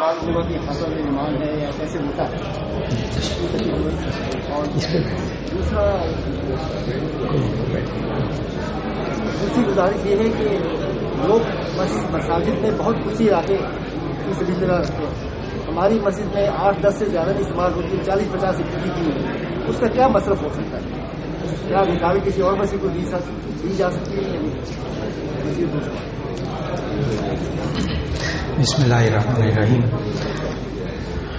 سوال ہوگا کہ حسب ایمان ہے یا کیسے ہوتا ہے. اور دوسری گزارش یہ ہے کہ لوگ مساجد میں بہت خوشی آتے اس طرح رکھتے ہیں. ہماری مسجد میں 8-10 سے زیادہ استعمال ہوتی ہے, 40-50 کی اس کا کیا مصرف ہو سکتا ہے؟ کیا نکالی کسی اور مسجد کو دی جا سکتی ہے؟ بسم اللہ الرحمن الرحیم.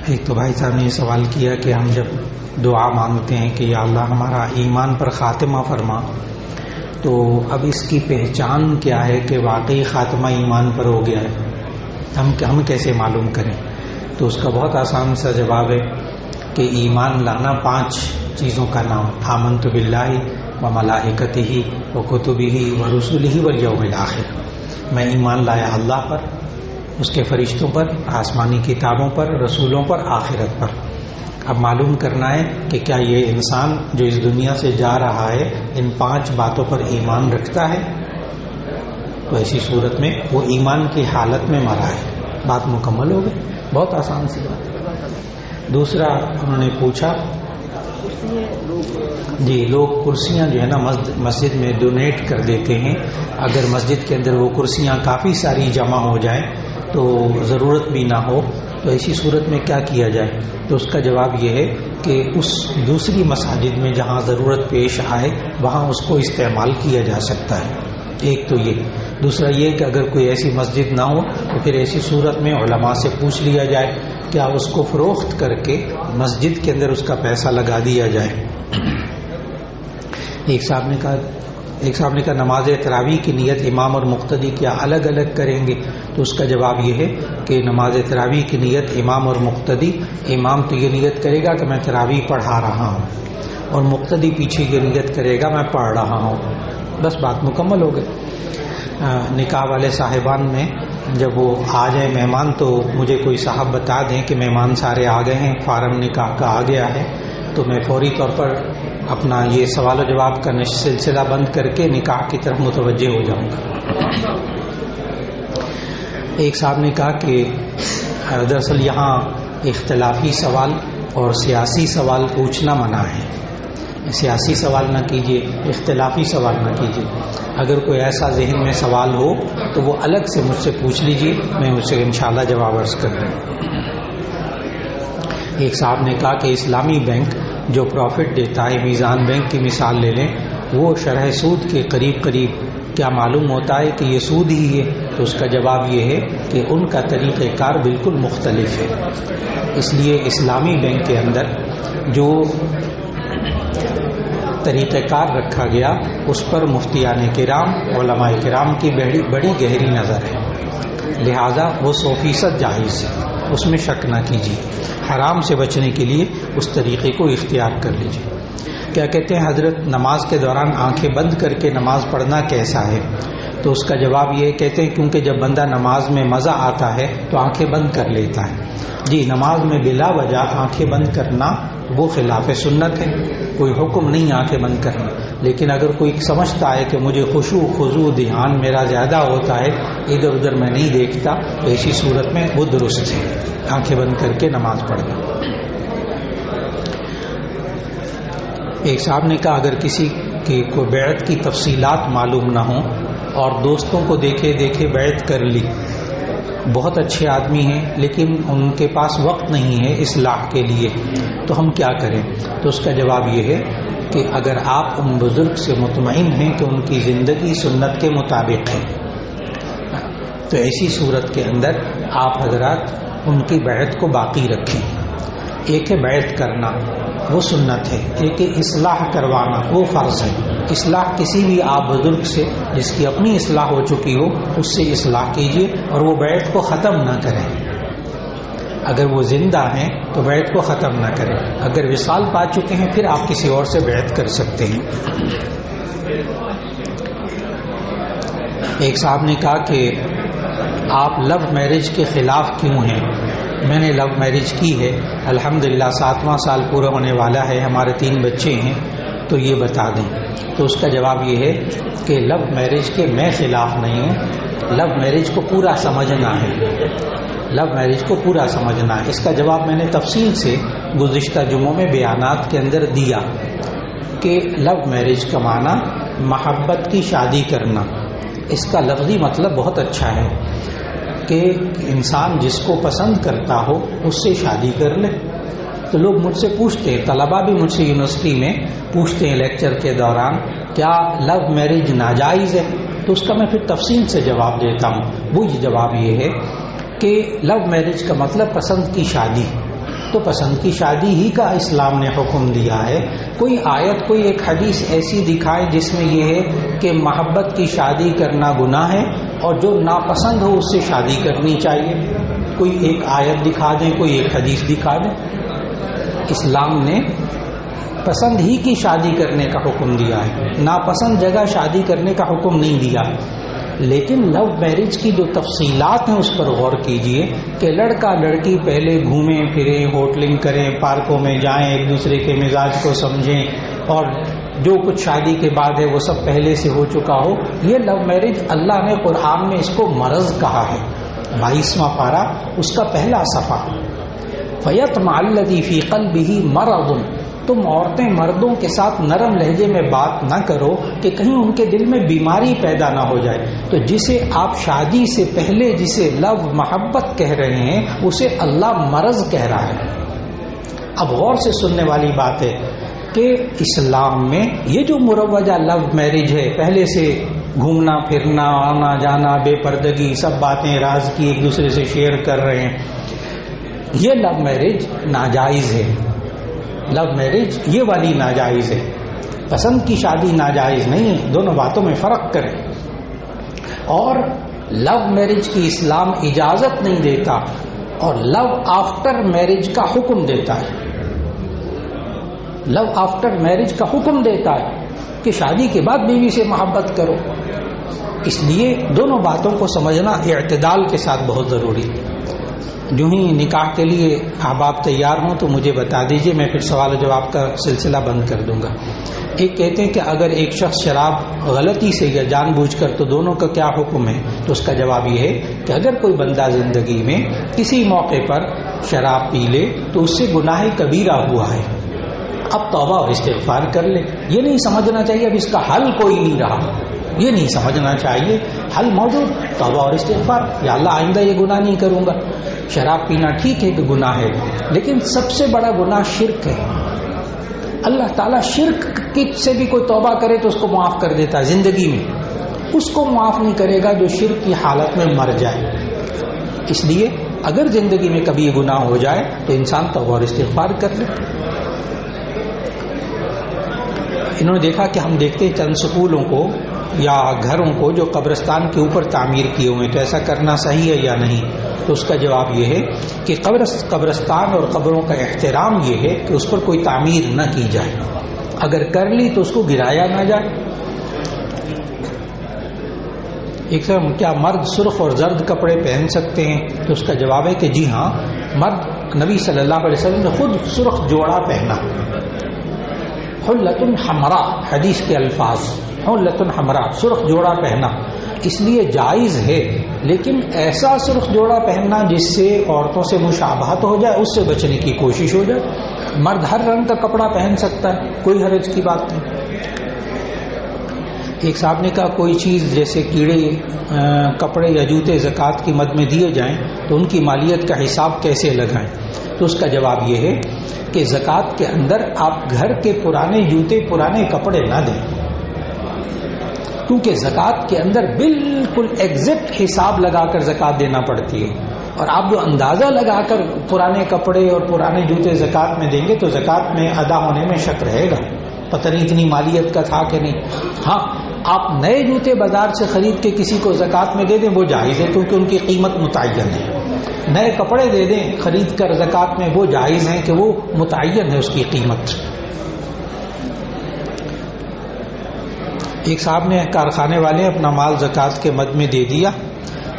ایک تو بھائی صاحب نے یہ سوال کیا کہ ہم جب دعا مانگتے ہیں کہ یا اللہ ہمارا ایمان پر خاتمہ فرما, تو اب اس کی پہچان کیا ہے کہ واقعی خاتمہ ایمان پر ہو گیا ہے؟ ہم کیسے معلوم کریں؟ تو اس کا بہت آسان سا جواب ہے کہ ایمان لانا 5 چیزوں کا نام. آمنت باللہ و ملائکتہ و کتبہ و رسلہ والیوم الآخر. میں ایمان لایا اللہ پر, اس کے فرشتوں پر, آسمانی کتابوں پر, رسولوں پر, آخرت پر. اب معلوم کرنا ہے کہ کیا یہ انسان جو اس دنیا سے جا رہا ہے ان 5 باتوں پر ایمان رکھتا ہے؟ تو ایسی صورت میں وہ ایمان کی حالت میں مرا ہے. بات مکمل ہو گئی. بہت آسان سی بات. دوسرا انہوں نے پوچھا جی لوگ کرسیاں جو ہے نا مسجد میں ڈونیٹ کر دیتے ہیں. اگر مسجد کے اندر وہ کرسیاں کافی ساری جمع ہو جائیں تو ضرورت بھی نہ ہو, تو ایسی صورت میں کیا کیا جائے؟ تو اس کا جواب یہ ہے کہ اس دوسری مساجد میں جہاں ضرورت پیش آئے وہاں اس کو استعمال کیا جا سکتا ہے. ایک تو یہ. دوسرا یہ کہ اگر کوئی ایسی مسجد نہ ہو تو پھر ایسی صورت میں علماء سے پوچھ لیا جائے کیا اس کو فروخت کر کے مسجد کے اندر اس کا پیسہ لگا دیا جائے. ایک صاحب نے کہا نماز تراویح کی نیت امام اور مقتدی کیا الگ الگ کریں گے؟ تو اس کا جواب یہ ہے کہ نماز تراویح کی نیت امام اور مقتدی, امام تو یہ نیت کرے گا کہ میں تراویح پڑھا رہا ہوں, اور مقتدی پیچھے یہ نیت کرے گا میں پڑھ رہا ہوں. بس بات مکمل ہو گئی. نکاح والے صاحبان میں جب وہ آ جائیں مہمان تو مجھے کوئی صاحب بتا دیں کہ مہمان سارے آ گئے ہیں, فارم نکاح کا آ گیا ہے, تو میں فوری طور پر اپنا یہ سوال و جواب کا سلسلہ بند کر کے نکاح کی طرف متوجہ ہو جاؤں گا. ایک صاحب نے کہا کہ دراصل یہاں اختلافی سوال اور سیاسی سوال پوچھنا منع ہے. سیاسی سوال نہ کیجیے, اختلافی سوال نہ کیجیے. اگر کوئی ایسا ذہن میں سوال ہو تو وہ الگ سے مجھ سے پوچھ لیجیے, میں اسے انشاءاللہ جواب عرض کر دوں. ایک صاحب نے کہا کہ اسلامی بینک جو پروفٹ دیتا ہے, میزان بینک کی مثال لے لیں, وہ شرح سود کے قریب کیا معلوم ہوتا ہے کہ یہ سود ہی ہے؟ تو اس کا جواب یہ ہے کہ ان کا طریقہ کار بالکل مختلف ہے. اس لیے اسلامی بینک کے اندر جو طریقہ کار رکھا گیا اس پر مفتیان کرام, علماء کرام کی بڑی گہری نظر ہے. لہذا وہ 100% جائز ہے, اس میں شک نہ کیجیے. حرام سے بچنے کے لیے اس طریقے کو اختیار کر لیجیے. کیا کہتے ہیں حضرت نماز کے دوران آنکھیں بند کر کے نماز پڑھنا کیسا ہے؟ تو اس کا جواب یہ کہتے ہیں کیونکہ جب بندہ نماز میں مزہ آتا ہے تو آنکھیں بند کر لیتا ہے. جی نماز میں بلا وجہ آنکھیں بند کرنا وہ خلاف سنت ہے, کوئی حکم نہیں آنکھیں بند کرنا. لیکن اگر کوئی سمجھتا ہے کہ مجھے خشوع خضوع دھیان میرا زیادہ ہوتا ہے, ادھر ادھر میں نہیں دیکھتا, تو ایسی صورت میں وہ درست ہے آنکھیں بند کر کے نماز پڑھنا. ایک صاحب نے کہا اگر کسی کی کوئی بیعت کی تفصیلات معلوم نہ ہوں اور دوستوں کو دیکھے بیعت کر لی, بہت اچھے آدمی ہیں لیکن ان کے پاس وقت نہیں ہے اصلاح کے لیے, تو ہم کیا کریں؟ تو اس کا جواب یہ ہے کہ اگر آپ ان بزرگ سے مطمئن ہیں کہ ان کی زندگی سنت کے مطابق ہے تو ایسی صورت کے اندر آپ حضرات ان کی بیعت کو باقی رکھیں. ایک ہے بیعت کرنا, وہ سنت ہے. ایک ہے اصلاح کروانا, وہ فرض ہے. اصلاح کسی بھی آپ بزرگ سے جس کی اپنی اصلاح ہو چکی ہو اس سے اصلاح کیجیے اور وہ بیعت کو ختم نہ کریں. اگر وہ زندہ ہیں تو بیعت کو ختم نہ کریں. اگر وصال پا چکے ہیں پھر آپ کسی اور سے بیعت کر سکتے ہیں. ایک صاحب نے کہا کہ آپ لو میرج کے خلاف کیوں ہیں؟ میں نے لو میرج کی ہے, الحمدللہ 7واں سال پورا ہونے والا ہے, ہمارے 3 بچے ہیں, تو یہ بتا دیں. تو اس کا جواب یہ ہے کہ لو میرج کے میں خلاف نہیں ہوں, لو میرج کو پورا سمجھنا ہے. لو میرج کو پورا سمجھنا ہے؟ اس کا جواب میں نے تفصیل سے گزشتہ جمعوں میں بیانات کے اندر دیا کہ لو میرج کا معنی محبت کی شادی کرنا. اس کا لفظی مطلب بہت اچھا ہے کہ انسان جس کو پسند کرتا ہو اس سے شادی کر لے. تو لوگ مجھ سے پوچھتے ہیں، طلباء بھی مجھ سے یونیورسٹی میں پوچھتے ہیں لیکچر کے دوران، کیا لو میرج ناجائز ہے؟ تو اس کا میں پھر تفصیل سے جواب دیتا ہوں. وہ جواب یہ ہے کہ لو میرج کا مطلب پسند کی شادی. تو پسند کی شادی ہی کا اسلام نے حکم دیا ہے. کوئی آیت، کوئی ایک حدیث ایسی دکھائے جس میں یہ ہے کہ محبت کی شادی کرنا گناہ ہے اور جو ناپسند ہو اس سے شادی کرنی چاہیے. کوئی ایک آیت دکھا دیں، کوئی ایک حدیث دکھا دیں. اسلام نے پسند ہی کی شادی کرنے کا حکم دیا ہے، ناپسند جگہ شادی کرنے کا حکم نہیں دیا. لیکن لو میرج کی جو تفصیلات ہیں اس پر غور کیجئے کہ لڑکا لڑکی پہلے گھومیں پھریں، ہوٹلنگ کریں، پارکوں میں جائیں، ایک دوسرے کے مزاج کو سمجھیں، اور جو کچھ شادی کے بعد ہے وہ سب پہلے سے ہو چکا ہو. یہ لو میرج اللہ نے قرآن میں اس کو مرض کہا ہے. 22واں پارہ اس کا پہلا صفحہ، فَيَطْمَعَ الَّذِي فِي قَلْبِهِ مَرَضٌ. تم عورتیں مردوں کے ساتھ نرم لہجے میں بات نہ کرو کہ کہیں ان کے دل میں بیماری پیدا نہ ہو جائے. تو جسے آپ شادی سے پہلے جسے لو محبت کہہ رہے ہیں اسے اللہ مرض کہہ رہا ہے. اب غور سے سننے والی بات ہے کہ اسلام میں یہ جو مروجہ لو میرج ہے، پہلے سے گھومنا پھرنا، آنا جانا، بے پردگی، سب باتیں راز کی ایک دوسرے سے شیئر کر رہے ہیں، یہ لو میرج ناجائز ہے. لو میرج یہ والی ناجائز ہے. پسند کی شادی ناجائز نہیں ہے. دونوں باتوں میں فرق کریں. اور لو میرج کی اسلام اجازت نہیں دیتا اور لو آفٹر میرج کا حکم دیتا ہے. لو آفٹر میرج کا حکم دیتا ہے کہ شادی کے بعد بیوی سے محبت کرو. اس لیے دونوں باتوں کو سمجھنا اعتدال کے ساتھ بہت ضروری ہے. جو ہی نکاح کے لیے احباب تیار ہوں تو مجھے بتا دیجئے، میں پھر سوال و جواب کا سلسلہ بند کر دوں گا. ایک کہتے ہیں کہ اگر ایک شخص شراب غلطی سے یا جان بوجھ کر، تو دونوں کا کیا حکم ہے؟ تو اس کا جواب یہ ہے کہ اگر کوئی بندہ زندگی میں کسی موقع پر شراب پی لے تو اس سے گناہ کبیرہ ہوا ہے، اب توبہ اور استغفار کر لے. یہ نہیں سمجھنا چاہیے اب اس کا حل کوئی نہیں رہا، یہ نہیں سمجھنا چاہیے. حل موجود، توبہ اور استغفار. یا اللہ آئندہ یہ گناہ نہیں کروں گا. شراب پینا ٹھیک ہے کہ گناہ ہے، لیکن سب سے بڑا گناہ شرک ہے. اللہ تعالیٰ شرک سے بھی کوئی توبہ کرے تو اس کو معاف کر دیتا ہے زندگی میں. اس کو معاف نہیں کرے گا جو شرک کی حالت میں مر جائے. اس لیے اگر زندگی میں کبھی یہ گناہ ہو جائے تو انسان توبہ اور استغفار کر لے. انہوں نے دیکھا کہ ہم دیکھتے ہیں چند سکولوں کو یا گھروں کو جو قبرستان کے اوپر تعمیر کیے ہوئے، تو ایسا کرنا صحیح ہے یا نہیں؟ تو اس کا جواب یہ ہے کہ قبرستان اور قبروں کا احترام یہ ہے کہ اس پر کوئی تعمیر نہ کی جائے. اگر کر لی تو اس کو گرایا نہ جائے. ایک کیا مرد سرخ اور زرد کپڑے پہن سکتے ہیں؟ تو اس کا جواب ہے کہ جی ہاں، مرد نبی صلی اللہ علیہ وسلم نے خود سرخ جوڑا پہنا، حلۃ حمراء، حدیث کے الفاظ، حلۃ حمراء، سرخ جوڑا پہنا. اس لیے جائز ہے، لیکن ایسا سرخ جوڑا پہننا جس سے عورتوں سے مشابہت ہو جائے، اس سے بچنے کی کوشش ہو جائے. مرد ہر رنگ کا کپڑا پہن سکتا ہے، کوئی حرج کی بات نہیں. ایک صاحب نے کہا کوئی چیز جیسے کیڑے کپڑے یا جوتے زکوٰۃ کی مد میں دیے جائیں تو ان کی مالیت کا حساب کیسے لگائیں؟ تو اس کا جواب یہ ہے کہ زکوٰۃ کے اندر آپ گھر کے پرانے جوتے پرانے کپڑے نہ دیں، کیونکہ زکوٰۃ کے اندر بالکل ایگزیکٹ حساب لگا کر زکوٰۃ دینا پڑتی ہے. اور آپ جو اندازہ لگا کر پرانے کپڑے اور پرانے جوتے زکوٰۃ میں دیں گے تو زکوٰۃ میں ادا ہونے میں شک رہے گا، پتہ نہیں اتنی مالیت کا تھا کہ نہیں. ہاں، آپ نئے جوتے بازار سے خرید کے کسی کو زکوٰۃ میں دے دیں وہ جائز ہے، کیونکہ ان کی قیمت متعین ہے. نئے کپڑے دے دیں خرید کر زکوٰۃ میں، وہ جائز ہیں کہ وہ متعین ہے اس کی قیمت. ایک صاحب نے کارخانے والے اپنا مال زکوٰۃ کے مد میں دے دیا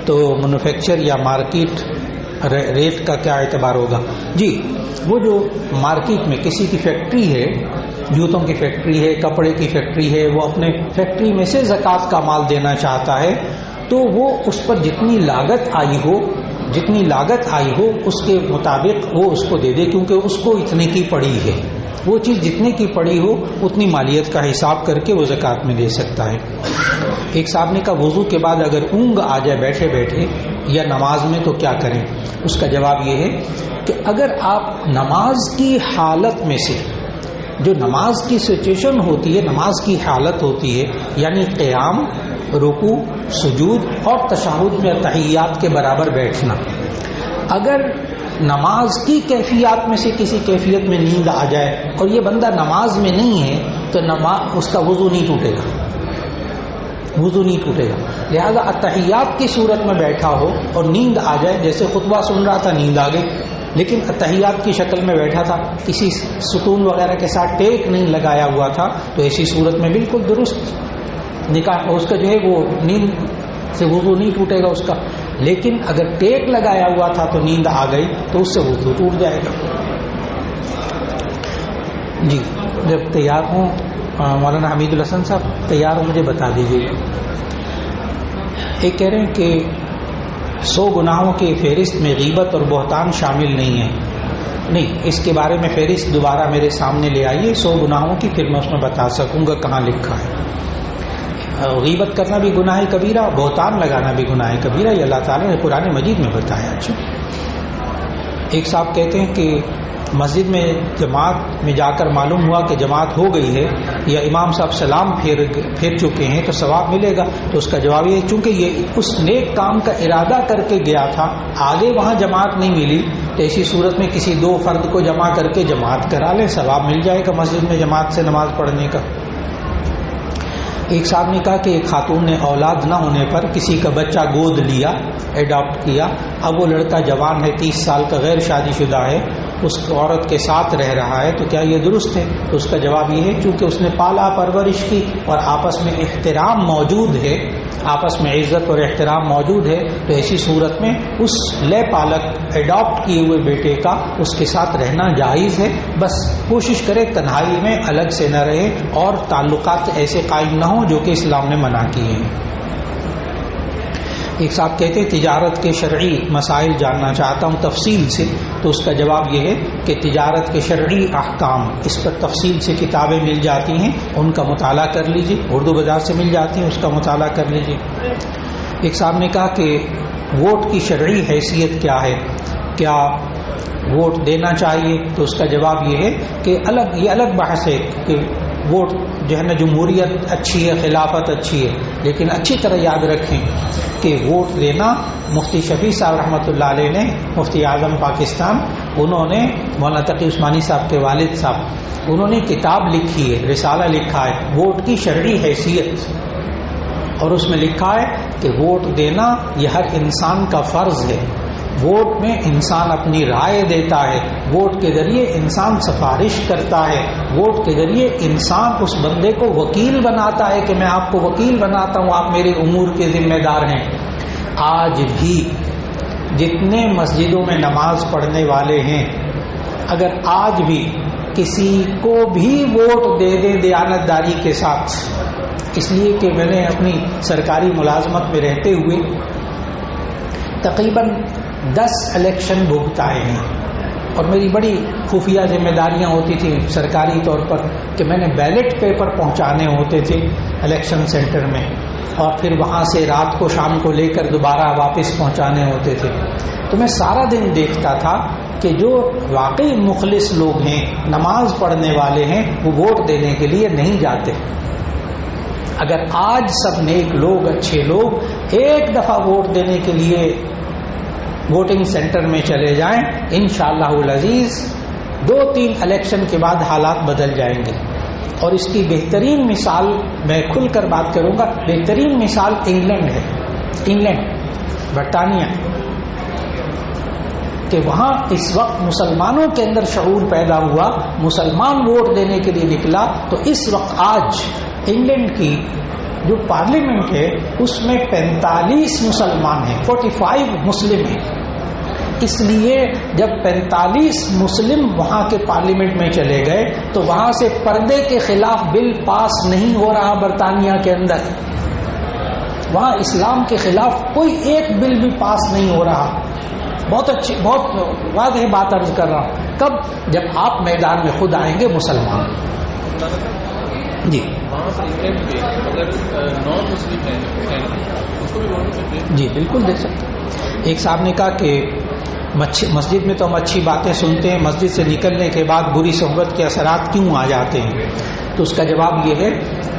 تو مینوفیکچر یا مارکیٹ ریٹ کا کیا اعتبار ہوگا؟ جی، وہ جو مارکیٹ میں کسی کی فیکٹری ہے، جوتوں کی فیکٹری ہے، کپڑے کی فیکٹری ہے، وہ اپنے فیکٹری میں سے زکوٰۃ کا مال دینا چاہتا ہے تو وہ اس پر جتنی لاگت آئی ہو جتنی لاگت آئی ہو اس کے مطابق وہ اس کو دے دے، کیونکہ اس کو اتنے کی پڑی ہے، وہ چیز جتنے کی پڑی ہو اتنی مالیت کا حساب کر کے وہ زکوٰۃ میں دے سکتا ہے۔ ایک صاحب نے کہا وضو کے بعد اگر اونگ آ جائے بیٹھے بیٹھے یا نماز میں تو کیا کریں؟ اس کا جواب یہ ہے کہ اگر آپ نماز کی حالت میں سے، جو نماز کی سچویشن ہوتی ہے، نماز کی حالت ہوتی ہے، یعنی قیام، رکوع، سجود اور تشہد میں تحیات کے برابر بیٹھنا، اگر نماز کی کیفیات میں سے کسی کیفیت میں نیند آ جائے اور یہ بندہ نماز میں نہیں ہے تو اس کا وضو نہیں ٹوٹے گا، وضو نہیں ٹوٹے گا۔ لہذا اتحیات کی صورت میں بیٹھا ہو اور نیند آ جائے، جیسے خطبہ سن رہا تھا نیند آ گئی، لیکن اتحیات کی شکل میں بیٹھا تھا، کسی ستون وغیرہ کے ساتھ ٹیک نہیں لگایا ہوا تھا، تو ایسی صورت میں بالکل درست نکاح اس کا جو ہے وہ نیند سے وضو نہیں ٹوٹے گا اس کا۔ لیکن اگر ٹیک لگایا ہوا تھا تو نیند آ گئی تو اس سے وضو ٹوٹ جائے گا۔ جی جب تیار ہوں مولانا حمید الحسن صاحب تیار ہوں مجھے بتا دیجیے۔ ایک کہہ رہے ہیں کہ 100 گناہوں کے فہرست میں غیبت اور بہتان شامل نہیں ہے۔ نہیں، اس کے بارے میں فہرست دوبارہ میرے سامنے لے آئیے 100 گناہوں کی، پھر میں اس میں بتا سکوں گا کہاں لکھا ہے۔ غیبت کرنا بھی گناہ کبیرہ، بہتان لگانا بھی گناہ کبیرہ، یہ اللہ تعالیٰ نے قرآن مجید میں بتایا۔ اچھا، ایک صاحب کہتے ہیں کہ مسجد میں جماعت میں جا کر معلوم ہوا کہ جماعت ہو گئی ہے یا امام صاحب سلام پھیر چکے ہیں تو ثواب ملے گا؟ تو اس کا جواب یہ ہے چونکہ یہ اس نیک کام کا ارادہ کر کے گیا تھا، آگے وہاں جماعت نہیں ملی، تو ایسی صورت میں کسی 2 فرد کو جمع کر کے جماعت کرا لیں، ثواب مل جائے گا مسجد میں جماعت سے نماز پڑھنے کا۔ ایک صاحب نے کہا کہ ایک خاتون نے اولاد نہ ہونے پر کسی کا بچہ گود لیا، ایڈاپٹ کیا، اب وہ لڑکا جوان ہے، 30 سال کا، غیر شادی شدہ ہے، اس عورت کے ساتھ رہ رہا ہے، تو کیا یہ درست ہے؟ تو اس کا جواب یہ ہے چونکہ اس نے پالا پرورش کی اور آپس میں احترام موجود ہے، آپس میں عزت اور احترام موجود ہے، تو ایسی صورت میں اس لے پالک ایڈاپٹ کیے ہوئے بیٹے کا اس کے ساتھ رہنا جائز ہے، بس کوشش کرے تنہائی میں الگ سے نہ رہے اور تعلقات ایسے قائم نہ ہوں جو کہ اسلام نے منع کیے ہیں۔ ایک صاحب کہتے ہیں تجارت کے شرعی مسائل جاننا چاہتا ہوں تفصیل سے، تو اس کا جواب یہ ہے کہ تجارت کے شرعی احکام اس پر تفصیل سے کتابیں مل جاتی ہیں، ان کا مطالعہ کر لیجیے، اردو بازار سے مل جاتی ہیں، اس کا مطالعہ کر لیجیے۔ ایک صاحب نے کہا کہ ووٹ کی شرعی حیثیت کیا ہے، کیا ووٹ دینا چاہیے؟ تو اس کا جواب یہ ہے کہ یہ الگ بحث ہے کہ ووٹ جو ہے نا جمہوریت اچھی ہے، خلافت اچھی ہے، لیکن اچھی طرح یاد رکھیں کہ ووٹ دینا، مفتی شفیع صاحب رحمۃ اللہ علیہ نے، مفتی اعظم پاکستان، انہوں نے مولانا تقی عثمانی صاحب کے والد صاحب، انہوں نے کتاب لکھی ہے، رسالہ لکھا ہے ووٹ کی شرعی حیثیت، اور اس میں لکھا ہے کہ ووٹ دینا یہ ہر انسان کا فرض ہے، ووٹ میں انسان اپنی رائے دیتا ہے، ووٹ کے ذریعے انسان سفارش کرتا ہے، ووٹ کے ذریعے انسان اس بندے کو وکیل بناتا ہے کہ میں آپ کو وکیل بناتا ہوں، آپ میرے امور کے ذمہ دار ہیں۔ آج بھی جتنے مسجدوں میں نماز پڑھنے والے ہیں، اگر آج بھی کسی کو بھی ووٹ دے دیں دیانتداری کے ساتھ، اس لیے کہ میں نے اپنی سرکاری ملازمت میں رہتے ہوئے تقریباً 10 الیکشن بھگتائے ہیں، اور میری بڑی خفیہ ذمہ داریاں ہوتی تھیں سرکاری طور پر کہ میں نے بیلٹ پیپر پہنچانے ہوتے تھے الیکشن سینٹر میں، اور پھر وہاں سے رات کو شام کو لے کر دوبارہ واپس پہنچانے ہوتے تھے، تو میں سارا دن دیکھتا تھا کہ جو واقعی مخلص لوگ ہیں، نماز پڑھنے والے ہیں، وہ ووٹ دینے کے لیے نہیں جاتے۔ اگر آج سب نیک لوگ، اچھے لوگ ایک دفعہ ووٹ دینے کے لیے ووٹنگ سینٹر میں چلے جائیں، انشاءاللہ العزیز 2-3 الیکشن کے بعد حالات بدل جائیں گے۔ اور اس کی بہترین مثال، میں کھل کر بات کروں گا، بہترین مثال انگلینڈ ہے، انگلینڈ، برطانیہ، کہ وہاں اس وقت مسلمانوں کے اندر شعور پیدا ہوا، مسلمان ووٹ دینے کے لیے نکلا، تو اس وقت آج انگلینڈ کی جو پارلیمنٹ ہے اس میں 45 مسلمان ہیں، 45 مسلم ہیں، اس لیے جب 45 مسلم وہاں کے پارلیمنٹ میں چلے گئے تو وہاں سے پردے کے خلاف بل پاس نہیں ہو رہا برطانیہ کے اندر، وہاں اسلام کے خلاف کوئی ایک بل بھی پاس نہیں ہو رہا، بہت اچھی بہت واضح بات عرض کر رہا ہوں. کب؟ جب آپ میدان میں خود آئیں گے مسلمان. جی اگر نان مسلم ہیں اس کو بھی روک سکتے ہیں. جی بالکل دیکھ سکتے ہیں. ایک صاحب نے کہا کہ مسجد میں تو ہم اچھی باتیں سنتے ہیں, مسجد سے نکلنے کے بعد بری صحبت کے اثرات کیوں آ جاتے ہیں؟ تو اس کا جواب یہ ہے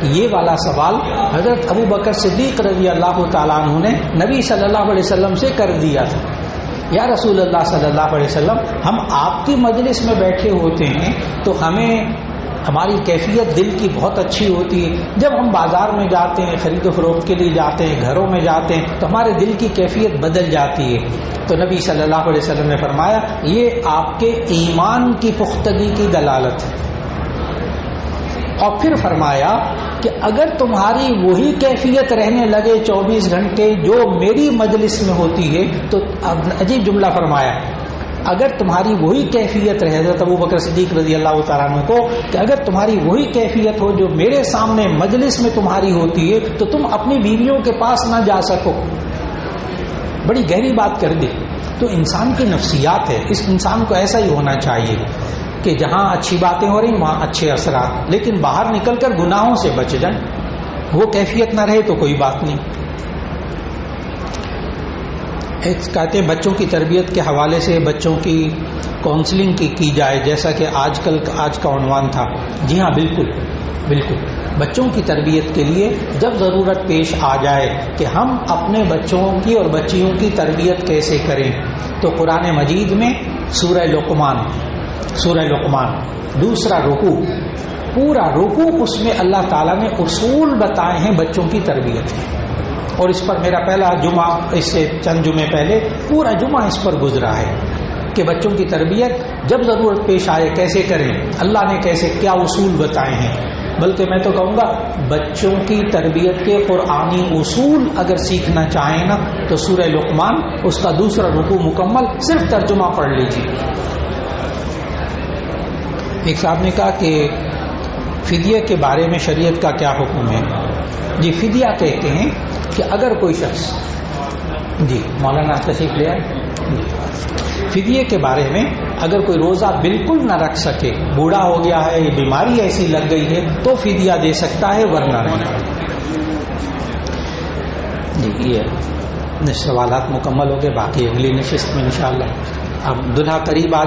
کہ یہ والا سوال حضرت ابو بکر صدیق رضی اللہ تعالیٰ عنہ نے نبی صلی اللہ علیہ وسلم سے کر دیا تھا. یا رسول اللہ صلی اللہ علیہ وسلم, ہم آپ کی مجلس میں بیٹھے ہوتے ہیں تو ہماری کیفیت دل کی بہت اچھی ہوتی ہے. جب ہم بازار میں جاتے ہیں, خرید و فروخت کے لیے جاتے ہیں, گھروں میں جاتے ہیں, تو ہمارے دل کی کیفیت بدل جاتی ہے. تو نبی صلی اللہ علیہ وسلم نے فرمایا یہ آپ کے ایمان کی پختگی کی دلالت ہے. اور پھر فرمایا کہ اگر تمہاری وہی کیفیت رہنے لگے 24 گھنٹے جو میری مجلس میں ہوتی ہے, تو عجیب جملہ فرمایا, اگر تمہاری وہی کیفیت رہے, حضرت ابو بکر صدیق رضی اللہ تعالیٰ عنہ کو, کہ اگر تمہاری وہی کیفیت ہو جو میرے سامنے مجلس میں تمہاری ہوتی ہے تو تم اپنی بیویوں کے پاس نہ جا سکو. بڑی گہری بات کر دی. تو انسان کی نفسیات ہے, اس انسان کو ایسا ہی ہونا چاہیے کہ جہاں اچھی باتیں ہو رہی وہاں اچھے اثرات, لیکن باہر نکل کر گناہوں سے بچ جائیں. وہ کیفیت نہ رہے تو کوئی بات نہیں. کہتے ہیں بچوں کی تربیت کے حوالے سے بچوں کی کاؤنسلنگ کی جائے, جیسا کہ آج کا عنوان تھا. جی ہاں بالکل بالکل. بچوں کی تربیت کے لیے جب ضرورت پیش آ جائے کہ ہم اپنے بچوں کی اور بچیوں کی تربیت کیسے کریں, تو قرآن مجید میں سورہ لقمان دوسرا رکوع, پورا رکوع اس میں اللہ تعالیٰ نے اصول بتائے ہیں بچوں کی تربیت کے. اور اس پر میرا پہلا جمعہ, اس سے چند جمعے پہلے پورا جمعہ اس پر گزرا ہے کہ بچوں کی تربیت جب ضرورت پیش آئے کیسے کریں, اللہ نے کیا اصول بتائے ہیں. بلکہ میں تو کہوں گا بچوں کی تربیت کے قرآنی اصول اگر سیکھنا چاہیں نا تو سورہ لقمان اس کا دوسرا رکوع مکمل صرف ترجمہ پڑھ لیجیے. ایک صاحب نے کہا کہ فدیہ کے بارے میں شریعت کا کیا حکم ہے؟ جی فدیہ کہتے ہیں کہ اگر کوئی شخص, جی مولانا تشریف لے آئے, فدیے کے بارے میں اگر کوئی روزہ بالکل نہ رکھ سکے, بوڑھا ہو گیا ہے, یہ بیماری ایسی لگ گئی ہے, تو فدیہ دے سکتا ہے, ورنہ نہیں. جی یہ سوالات مکمل ہو گئے, باقی اگلی نشست میں انشاءاللہ. اب دلہا قریب آ